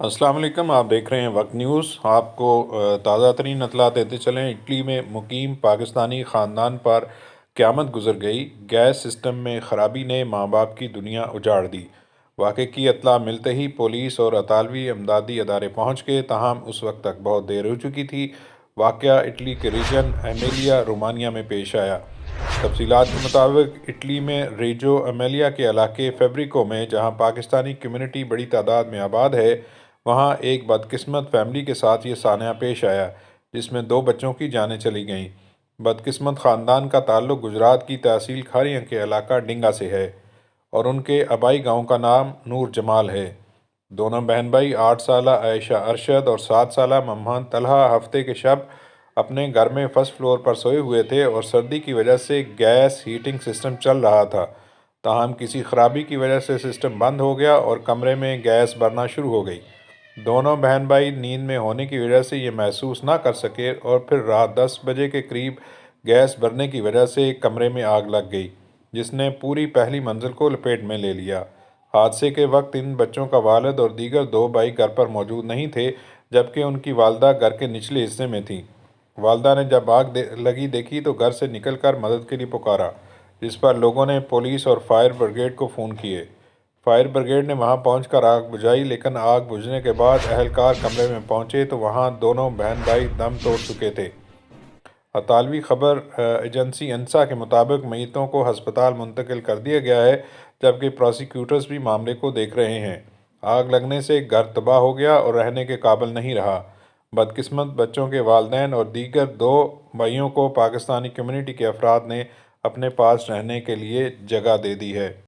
अस्सलाम वालेकुम। आप देख रहे हैं वक्त न्यूज़। आपको ताज़ा तरीन इत्तलात देते चलें। इटली में मुकीम पाकिस्तानी ख़ानदान पर क़यामत गुज़र गई। गैस सिस्टम में ख़राबी ने माँ बाप की दुनिया उजाड़ दी। वाक़े की इत्तला मिलते ही पुलिस और अतालवी इमदादी अदारे पहुँच गए, ताहम उस वक्त तक बहुत देर हो चुकी थी। वाक़या इटली के रीजन एमिलिया रोमानिया में पेश आया। तफसीलात के मुताबिक इटली में रेजो एमिलिया के इलाके फेब्रिको में, जहाँ पाकिस्तानी कम्युनिटी बड़ी तादाद में आबाद है, वहाँ एक बदकिस्मत फैमिली के साथ ये सान्या पेश आया, जिसमें 2 बच्चों की जानें चली गईं। बदकिस्मत ख़ानदान का ताल्लुक गुजरात की तहसील खारियां के इलाका डिंगा से है और उनके आबाई गांव का नाम नूर जमाल है। दोनों बहन भाई 8 साला आयशा अरशद और 7 साला मम्मान तलहा हफ्ते के शब अपने घर में फर्स्ट फ्लोर पर सोए हुए थे और सर्दी की वजह से गैस हीटिंग सिस्टम चल रहा था। ताहम किसी खराबी की वजह से सिस्टम बंद हो गया और कमरे में गैस भरना शुरू हो गई। दोनों बहन भाई नींद में होने की वजह से ये महसूस ना कर सके और फिर रात 10 बजे के करीब गैस भरने की वजह से कमरे में आग लग गई, जिसने पूरी पहली मंजिल को लपेट में ले लिया। हादसे के वक्त इन बच्चों का वालिद और दीगर 2 भाई घर पर मौजूद नहीं थे, जबकि उनकी वालदा घर के निचले हिस्से में थी। वालदा ने जब आग लगी देखी तो घर से निकलकर मदद के लिए पुकारा, जिस पर लोगों ने पुलिस और फायर ब्रिगेड को फ़ोन किए। फायर ब्रिगेड ने वहां पहुंचकर आग बुझाई, लेकिन आग बुझने के बाद अहलकार कमरे में पहुंचे तो वहां दोनों बहन भाई दम तोड़ चुके थे। अतालवी खबर एजेंसी अंसा के मुताबिक मयितों को हस्पताल मुंतकिल कर दिया गया है, जबकि प्रोसिक्यूटर्स भी मामले को देख रहे हैं। आग लगने से घर तबाह हो गया और रहने के काबिल नहीं रहा। बदकिस्मत बच्चों के वालिदैन और दीगर 2 भाइयों को पाकिस्तानी कम्युनिटी के अफराद ने अपने पास रहने के लिए जगह दे दी है।